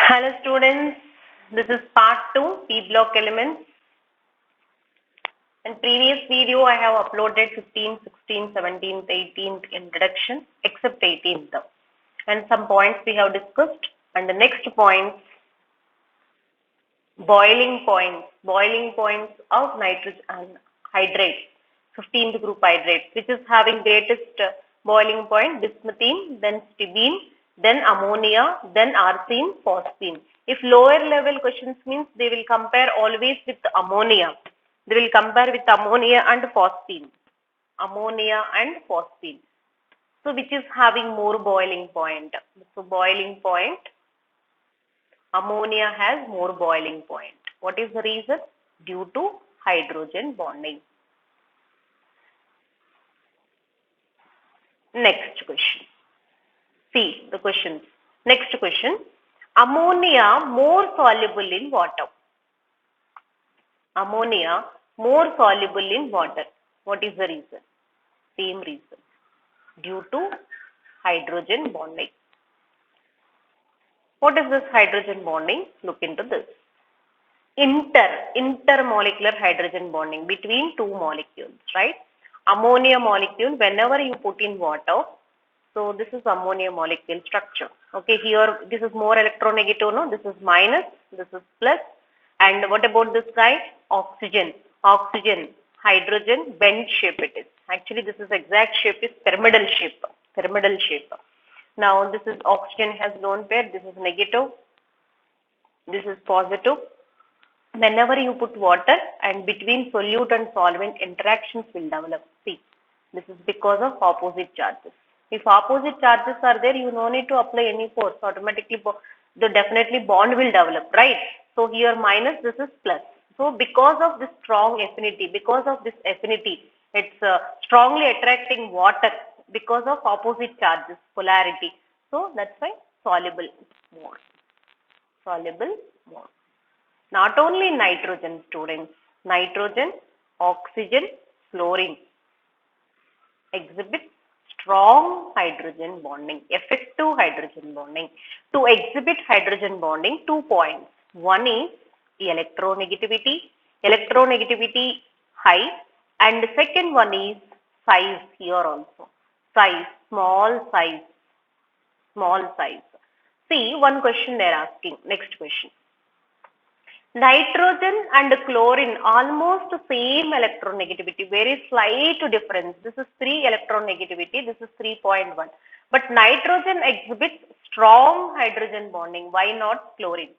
Hello students, this is part 2 P block elements. In previous video I have uploaded 15th, 16th, 17th, 18th introduction except 18th and some points we have discussed, and the next points boiling points of nitrogen and hydrates, 15th group hydrates, which is having greatest boiling point bismuthine, then stibine, then ammonia, then arsine, phosphine. If lower level questions means they will compare always with ammonia. They will compare with ammonia and phosphine. Ammonia and phosphine. So which is having more boiling point. So boiling point, ammonia has more boiling point. What is the reason? Due to hydrogen bonding. Next question. See the questions. Next question. Ammonia more soluble in water. Ammonia more soluble in water. What is the reason? Same reason. Due to hydrogen bonding. What is this hydrogen bonding? Look into this. Intermolecular hydrogen bonding between two molecules, right? Ammonia molecule, whenever you put in water, so this is ammonia molecule structure. Okay, here this is more electronegative, no? This is minus, this is plus. And what about this guy? Oxygen, hydrogen, bent shape it is. Actually, this is exact shape is pyramidal shape. Now, this is oxygen has lone pair, this is negative, this is positive. Whenever you put water and between solute and solvent, interactions will develop. See, this is because of opposite charges. If opposite charges are there, you no need to apply any force. Automatically, the definitely bond will develop, right? So here minus, this is plus. So because of this strong affinity, it's strongly attracting water because of opposite charges, polarity. So that's why soluble more. Not only nitrogen, students, nitrogen, oxygen, fluorine exhibit strong hydrogen bonding, effective hydrogen bonding. To exhibit hydrogen bonding, 2 points. One is electronegativity high, and the second one is size here also. Small size. See, one question they are asking. Next question. Nitrogen and chlorine almost same electronegativity, very slight difference. This is 3 electronegativity, this is 3.1. But nitrogen exhibits strong hydrogen bonding. Why not chlorine?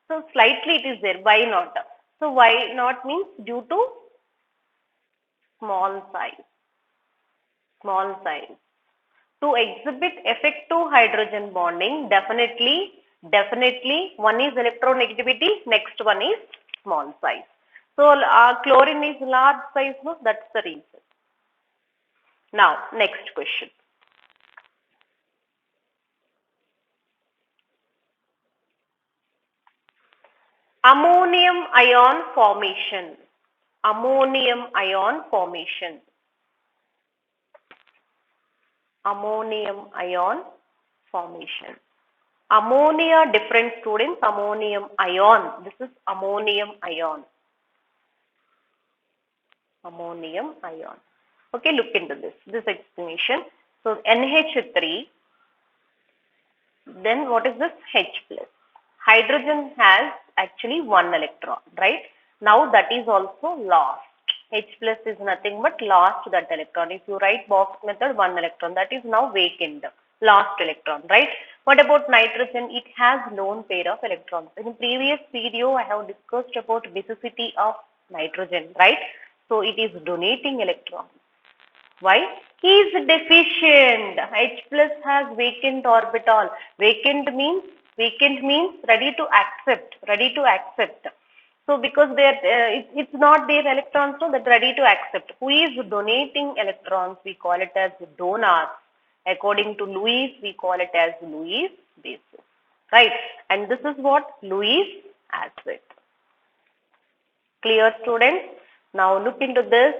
So slightly it is there. Why not? So why not means due to small size. To exhibit effective hydrogen bonding, definitely one is electronegativity, next one is small size. So chlorine is large size, no? That's the reason. Now next question. Ammonium ion formation. Ammonia different, students. Ammonium ion. This is ammonium ion. Okay, look into this explanation. So NH3, then what is this? H plus. Hydrogen has actually 1 electron, right? Now that is also lost. H plus is nothing but lost that electron. If you write box method, 1 electron, that is now vacant, lost electron, right? What about nitrogen? It has lone pair of electrons. In the previous video, I have discussed about basicity of nitrogen, right? So it is donating electrons. Why? He is deficient. H plus has vacant orbital. Vacant means ready to accept. So because it's not their electrons, so that ready to accept. Who is donating electrons? We call it as donors. According to Lewis, we call it as Lewis basis, right? And this is what? Lewis acid. Clear, students? Now look into this.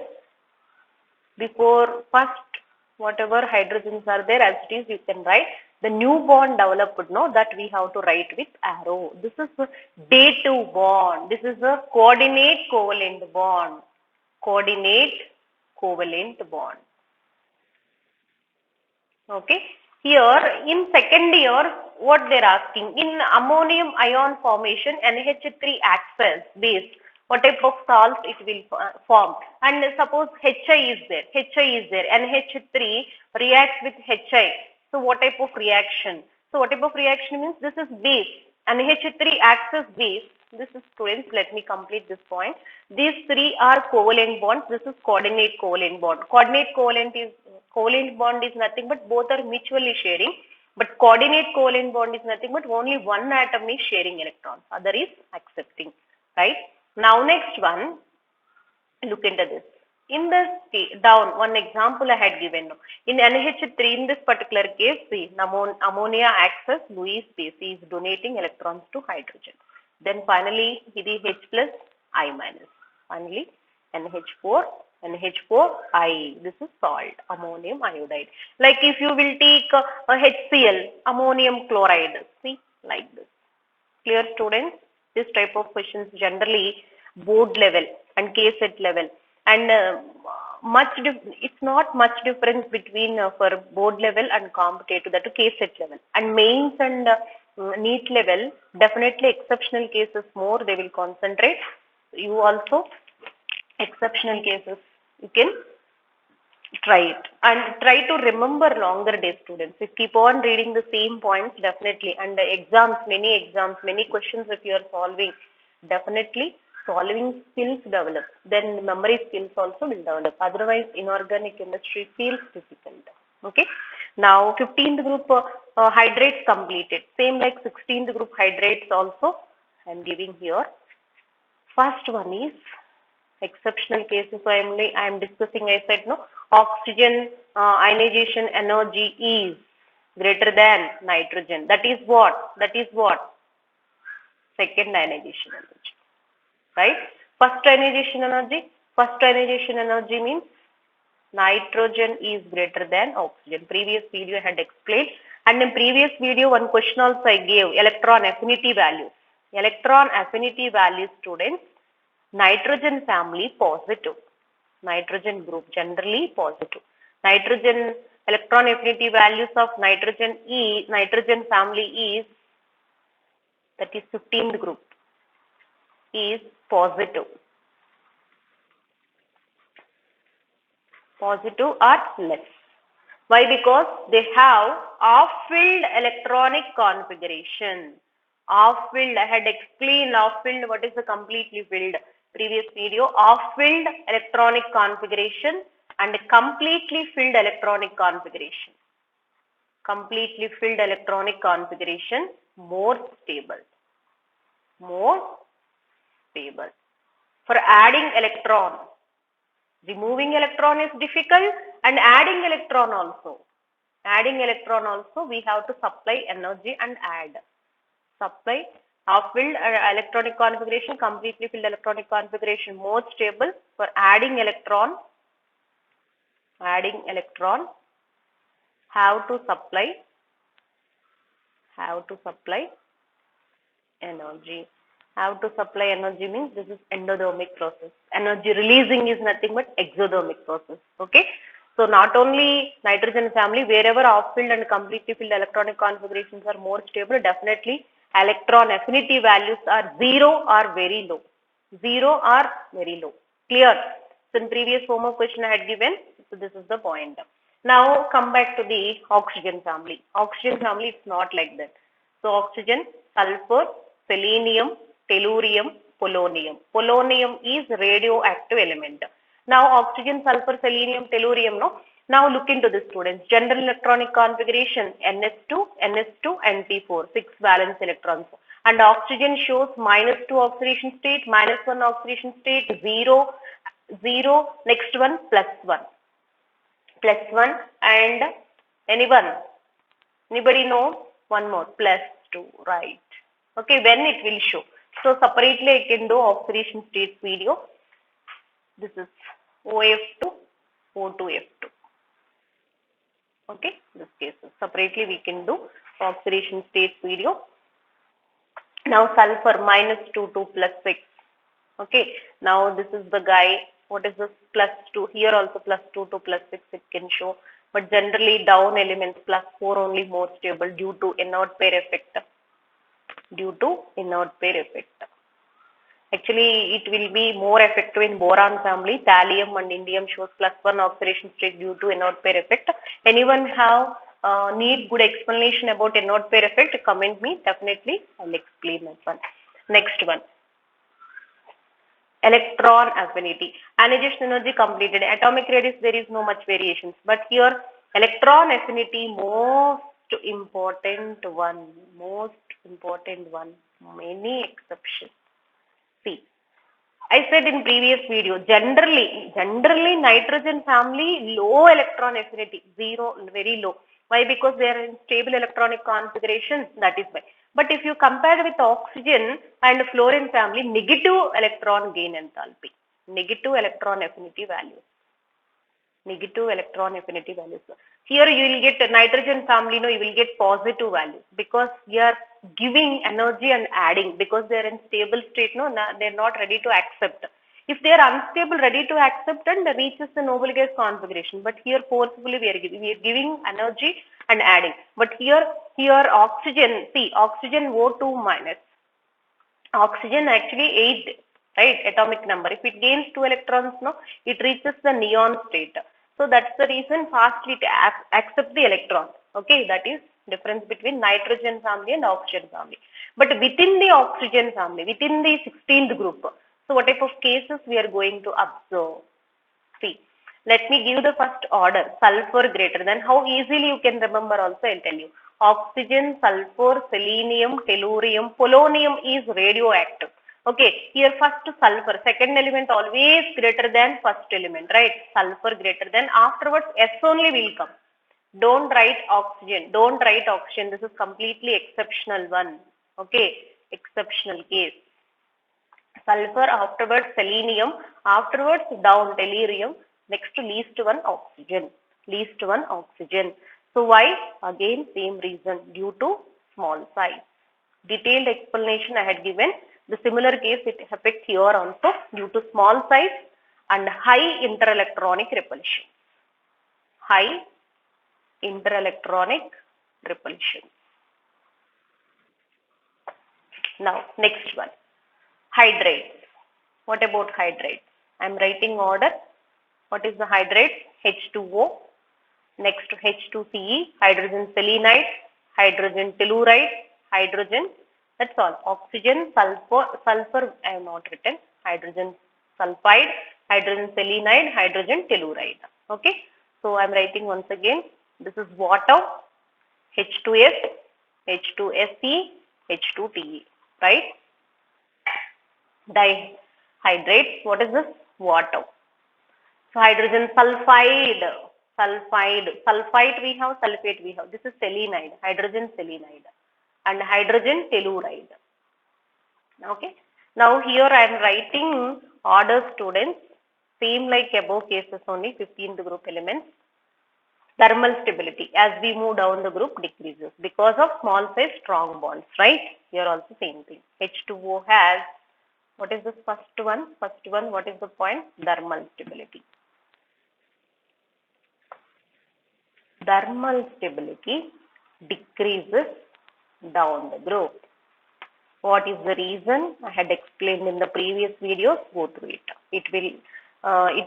Before first, whatever hydrogens are there as it is, you can write. The new bond developed, no, that we have to write with arrow. This is a dative bond. This is a coordinate covalent bond. Coordinate covalent bond. Okay. Here in second year, what they're asking, in ammonium ion formation, NH3 acts as base. What type of salt it will form? And suppose HI is there. HI is there. NH3 reacts with HI. So what type of reaction? So what type of reaction means this is base. NH3 acts as base. This is, students, let me complete this point. These three are covalent bonds. This is coordinate covalent bond. Coordinate covalent bond is nothing but both are mutually sharing. But coordinate covalent bond is nothing but only one atom is sharing electrons. Other is accepting. Right? Now next one, look into this. In this down, one example I had given. In NH3, in this particular case, see, ammonia acts as Lewis base. He is donating electrons to hydrogen. Then finally, it is H plus I minus. Finally, NH4, NH4I. This is salt, ammonium iodide. Like if you will take a HCl, ammonium chloride. See, like this. Clear, students? This type of questions generally board level and K-set level, and it's not much difference between for board level and competitive, that to K-set level, and mains and NEET level, definitely exceptional cases more they will concentrate. You also exceptional cases you can try it and try to remember longer days, students. If keep on reading the same points, definitely, and the exams, many questions if you are solving, definitely solving skills develop, then memory skills also will develop. Otherwise, inorganic chemistry feels difficult. Okay. Now, 15th group hydrates completed. Same like 16th group hydrates also I am giving here. First one is exceptional cases. So I am discussing. I said no. Oxygen ionization energy is greater than nitrogen. That is what? Second ionization energy. Right? First ionization energy means nitrogen is greater than oxygen. Previous video I had explained, and in previous video one question also I gave, electron affinity values. Electron affinity values, students, nitrogen family positive. Nitrogen group generally positive. Nitrogen electron affinity values of nitrogen family is, that is 15th group, is positive. Positive or less. Why? Because they have off-filled electronic configuration. Off-filled, I had explained off-filled, what is the completely filled, previous video. Off-filled electronic configuration and completely filled electronic configuration. Completely filled electronic configuration, more stable. More stable. For adding electron, removing electron is difficult, and adding electron also. Adding electron also, we have to supply energy and add. Supply half-filled electronic configuration, completely filled electronic configuration, more stable. For adding electron, have to supply energy. Have to supply energy means this is endothermic process. Energy releasing is nothing but exothermic process. Okay. So not only nitrogen family, wherever off-filled and completely filled electronic configurations are more stable, definitely electron affinity values are 0 or very low. 0 or very low. Clear? So in previous homework question I had given, so this is the point. Now come back to the oxygen family. Oxygen family, it's not like that. So oxygen, sulfur, selenium, tellurium, polonium. Polonium is radioactive element. Now oxygen, sulfur, selenium, tellurium, no? Now look into this, students. General electronic configuration, NS2, NP4, 6 valence electrons. And oxygen shows -2 oxidation state, -1 oxidation state, 0, 0, next one, +1. +1 and anybody know? One more, +2, right. Okay, when it will show. So separately I can do oxidation states video. This is OF2, O2F2. Okay, this case separately we can do oxidation state video. Now sulfur -2 to +6. Okay, now this is the guy. What is this? +2. Here also +2 to +6 it can show. But generally down elements +4 only more stable due to inert pair effect. Due to inert pair effect. Actually, it will be more effective in boron family. Thallium and indium shows +1 oxidation state due to inert pair effect. Anyone have need good explanation about inert pair effect? Comment me. Definitely, I'll explain that one. Next one. Electron affinity. Annihilation energy completed. Atomic radius, there is no much variations. But here, electron affinity, most important one. Most important one. Many exceptions. See, I said in previous video, generally nitrogen family, low electron affinity, zero, very low. Why? Because they are in stable electronic configuration, that is why. But if you compare with oxygen and fluorine family, negative electron gain enthalpy, negative electron affinity values, negative electron affinity values. Here you will get nitrogen family, no, you will get positive values because we are giving energy and adding because they are in stable state, no, they are not ready to accept. If they are unstable, ready to accept and reaches the noble gas configuration, but here forcefully we are giving energy and adding. But here oxygen, see oxygen O2 minus, oxygen actually 8, right, atomic number. If it gains 2 electrons, no, it reaches the neon state. So that's the reason fastly it accepts the electron. Okay, that is difference between nitrogen family and oxygen family. But within the oxygen family, within the 16th group, so what type of cases we are going to observe? See, let me give the first order. Sulfur greater than. How easily you can remember also I'll tell you. Oxygen, sulfur, selenium, tellurium, polonium is radioactive. Okay, here first sulfur, second element always greater than first element, right? Sulfur greater than. Afterwards S only will come. Don't write oxygen. Don't write oxygen. This is completely exceptional one. Okay, exceptional case. Sulfur, afterwards selenium, afterwards down tellurium, next least one oxygen, least one oxygen. So why? Again same reason, due to small size. Detailed explanation I had given. The similar case it affects here also due to small size and high interelectronic repulsion. High interelectronic repulsion. Now next one, hydrates. What about hydrates? I am writing order. What is the hydrate? H2O. Next to H2CE, hydrogen selenide, hydrogen telluride, hydrogen. That's all. Oxygen, sulfur I have not written. Hydrogen sulfide, hydrogen selenide, hydrogen telluride. Okay. So I am writing once again. This is water, H2S, H2SE, H2TE. Right? Dihydrates. What is this? Water. So hydrogen sulfide, sulfite we have, sulfate we have. This is selenide, hydrogen selenide and hydrogen telluride. Okay. Now here I am writing order students, same like above cases only, 15th group elements. Thermal stability as we move down the group decreases because of small size strong bonds, right? Here also same thing. H2O has, what is this first one? First one, what is the point? Thermal stability. Thermal stability decreases down the group. What is the reason? I had explained in the previous videos. Go through it. It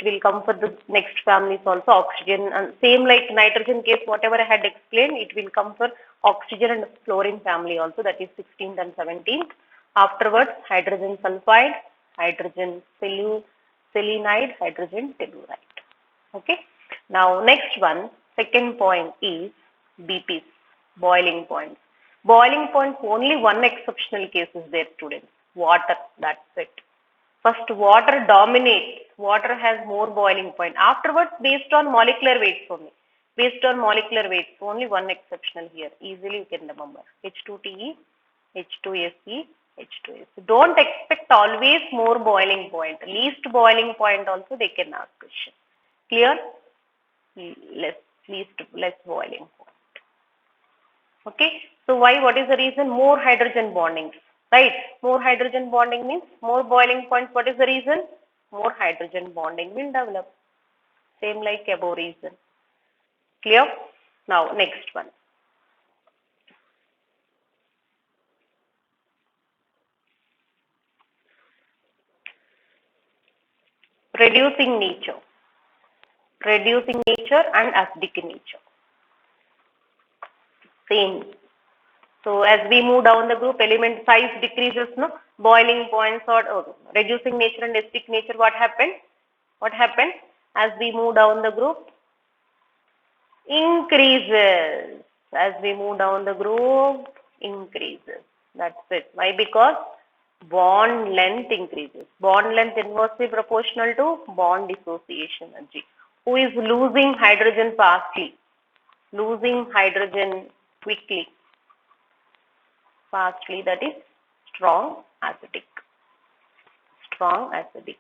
will come for the next families also, oxygen and same like nitrogen case. Whatever I had explained, it will come for oxygen and fluorine family also. That is 16th and 17th. Afterwards, hydrogen sulfide, hydrogen selenide, hydrogen telluride. Okay. Now next one. Second point is BPs, boiling points. Boiling point, only one exceptional case is there, students. Water, that's it. First, water dominates. Water has more boiling point. Afterwards, based on molecular weights only. Based on molecular weights, only one exceptional here. Easily you can remember. H2TE, H2SE, H2S. Don't expect always more boiling point. Least boiling point also they can ask question. Clear? less boiling point. Okay, so why? What is the reason? More hydrogen bonding, right? More hydrogen bonding means more boiling point. What is the reason? More hydrogen bonding will develop. Same like above reason. Clear? Now next one. Reducing nature. Reducing nature and acidic nature. Same. So as we move down the group, element size decreases, no? Boiling points or reducing nature and acidic nature, what happened? What happened? As we move down the group, increases. As we move down the group, increases. That's it. Why? Because bond length increases. Bond length inversely proportional to bond dissociation energy. Who is losing hydrogen fastly? Losing hydrogen quickly. Fastly, that is strong acidic. Strong acidic.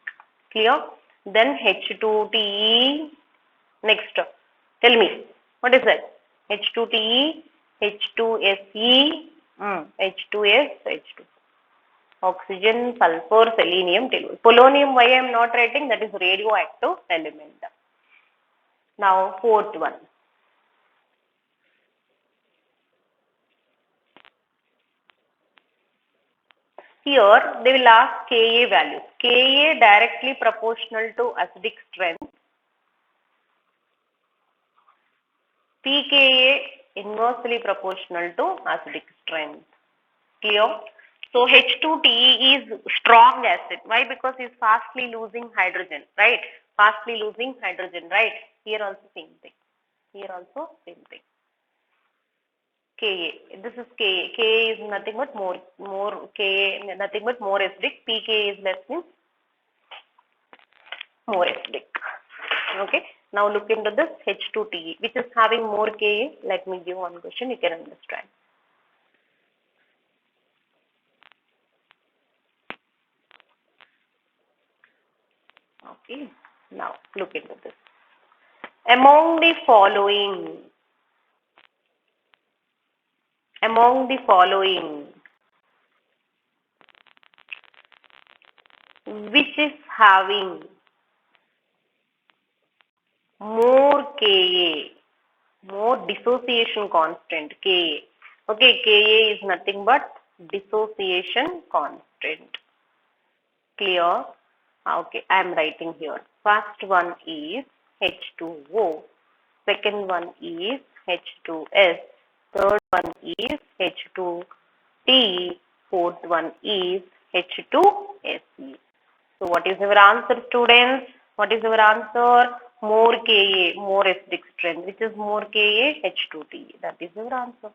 Clear? Then H2TE. Next, tell me, what is that? H2TE, H2SE, H2S, H2. Oxygen, sulfur, selenium, tellurium. Polonium, why I am not writing? That is radioactive element. Now, fourth one. Here, they will ask Ka values. Ka directly proportional to acidic strength. pKa inversely proportional to acidic strength. Clear? So H2TE is strong acid. Why? Because it's fastly losing hydrogen, right? Fastly losing hydrogen, right? Here also same thing. Here also same thing. Ka. This is Ka. Ka is nothing but more Ka, nothing but more acidic. pKa is less means more acidic. Okay. Now look into this H2TE, which is having more Ka. Let me give one question, you can understand. Okay. Now look into this. Among the following, which is having more Ka, more dissociation constant, Ka. Okay, Ka is nothing but dissociation constant. Clear? Okay, I am writing here. First one is H2O. Second one is H2S. Third one is H2T. Fourth one is H2Se. So what is our answer, students? What is our answer? More Ka, more acidic strength. Which is more Ka? H2T. That is our answer.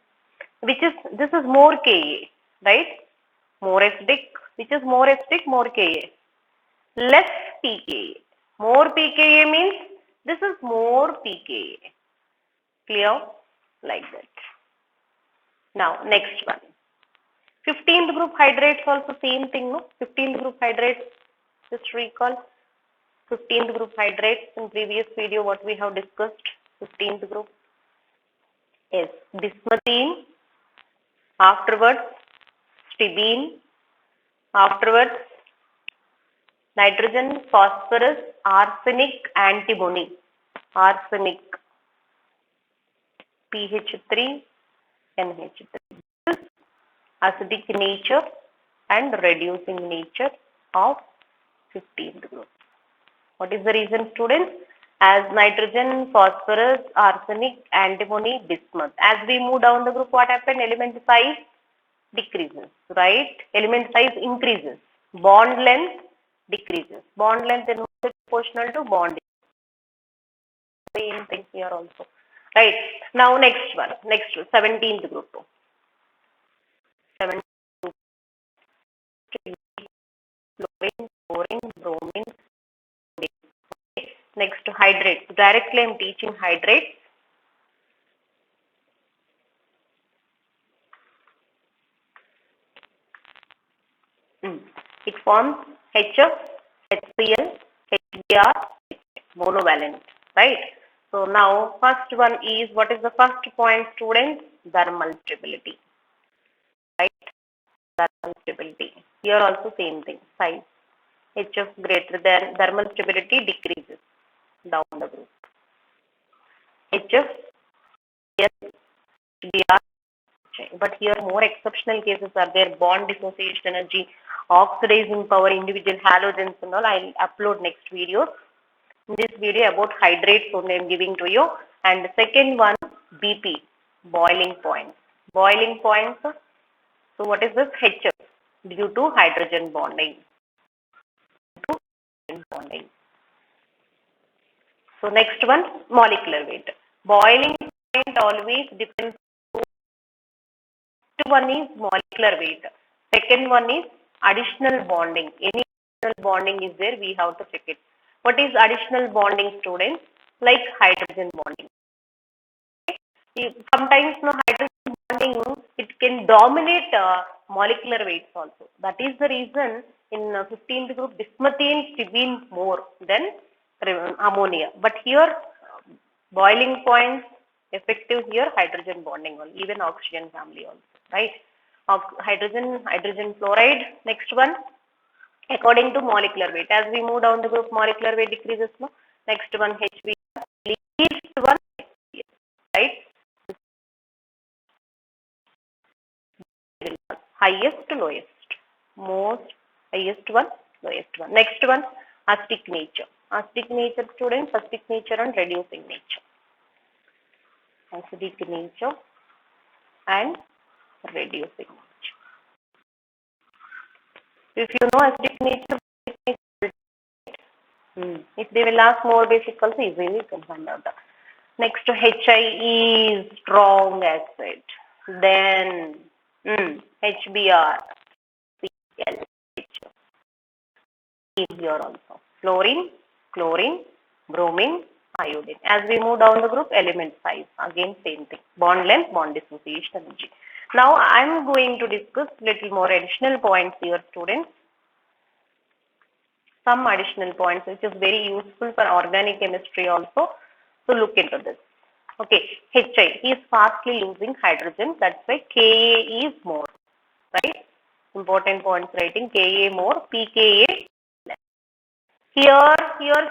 This is more Ka, right? More acidic. Which is more acidic? More Ka. Less pKa. More pKa means this is more pKa. Clear? Like that. Now, next one. 15th group hydrates also same thing, no? 15th group hydrates, just recall. 15th group hydrates in previous video what we have discussed. 15th group is bismuthine, afterwards stibine, afterwards nitrogen, phosphorus, arsenic, antimony, arsenic, PH3, NH3. This is acidic nature and reducing nature of 15th group. What is the reason, students? As nitrogen, phosphorus, arsenic, antimony, bismuth. As we move down the group, what happened? Element size decreases, right? Element size increases. Bond length decreases. Bond length is proportional to bond. Same thing here also. Right. Now next one. Next 17th group. 17th fluorine, chlorine, bromine. Okay. Next hydrates. Directly I am teaching hydrates. It forms HF, HCl, HBr, monovalent, right? So now first one is, what is the first point, students? Thermal stability, right? Thermal stability. Here also same thing, size. HF greater than, thermal stability decreases down the group. HF, yes, BR, but here more exceptional cases are there. Bond dissociation energy, oxidizing power, individual halogens and all. I'll upload next video. In this video about hydrates only I'm giving to you. And the second one, BP, boiling point. Boiling points. So what is this? HF, due to hydrogen bonding. Bonding. So next one, molecular weight. Boiling point always depends. First one is molecular weight. Second one is additional bonding. Any additional bonding is there, we have to check it. What is additional bonding, students? Like hydrogen bonding. Sometimes no hydrogen bonding, it can dominate molecular weights also. That is the reason in 15th group bismuthane stibine more than ammonia. But here boiling points effective here hydrogen bonding only, even oxygen family also, right? Hydrogen fluoride. Next one, according to molecular weight. As we move down the group, molecular weight decreases. No? Next one, HB, least one, right? Highest to lowest. Most, highest one, lowest one. Next one, acidic nature. Acidic nature, students, acidic nature and reducing nature. Acidic nature and reducing nature. If you know acidic nature, if they will ask more basic also, easily you can find out. Next, HI is strong acid. Then HBr, Cl, here also. Fluorine, chlorine, bromine, iodine. As we move down the group, element size, again same thing. Bond length, bond dissociation energy. Now I am going to discuss little more additional points here, students. Some additional points which is very useful for organic chemistry also. So look into this. Okay, HI is fastly losing hydrogen. That's why Ka is more, right? Important points writing, Ka more, pKa less. Here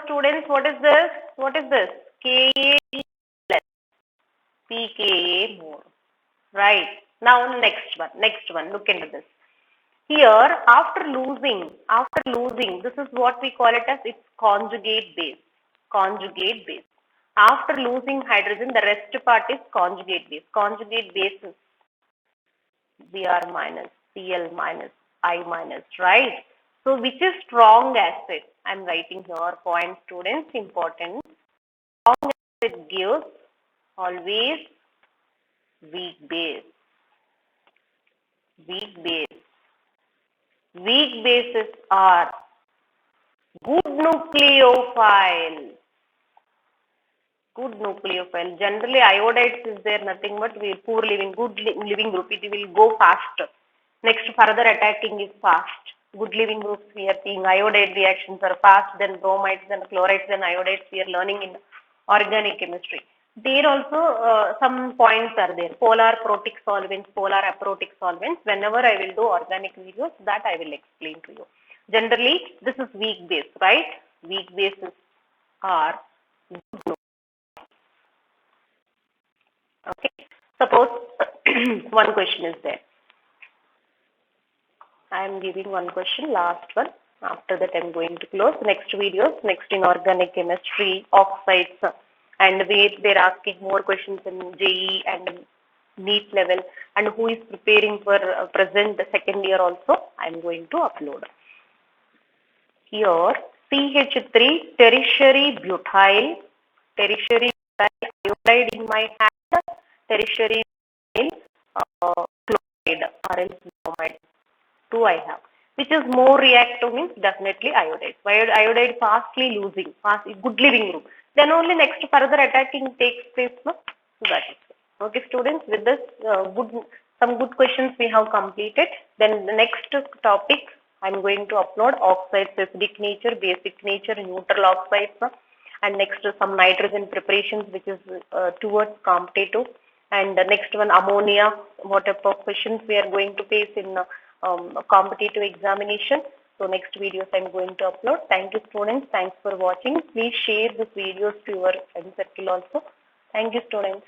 students, what is this? What is this? Ka is less, pKa more, right? Now next one, look into this. Here, after losing, this is what we call it as its conjugate base. Conjugate base. After losing hydrogen, the rest part is conjugate base. Conjugate base is Br minus, Cl minus, I minus, right? So, which is strong acid? I am writing here, point students, important. Strong acid gives always weak base. Weak base. Weak bases are good nucleophile. Good nucleophile. Generally, iodides is there nothing but poor living, good living group. It will go fast. Next, further attacking is fast. Good living groups we are seeing iodide reactions are fast. Then bromides, then chlorides, then iodides we are learning in organic chemistry. There also some points are there. Polar protic solvents, polar aprotic solvents. Whenever I will do organic videos, that I will explain to you. Generally, this is weak base, right? Weak bases are good. Okay. Suppose one question is there. I am giving one question, last one. After that, I am going to close. Next videos, next in organic chemistry, oxides, and they're asking more questions in JE and NEET level, and who is preparing for present second year also, I am going to upload. Here, CH3 tertiary butyl iodide in my hand, tertiary chloride or else bromide. Two I have. Which is more reactive means definitely iodide. Iodide fastly losing, good living group. Then only next further attacking takes place. No? So that is it. Okay, students, with this some good questions we have completed. Then the next topic I am going to upload oxides, acidic nature, basic nature, neutral oxides. and next some nitrogen preparations, which is towards competitive, and the next one ammonia, what type of questions we are going to face in competitive examination. So next videos I'm going to upload. Thank you students. Thanks for watching. Please share this videos to your friend circle also. Thank you students.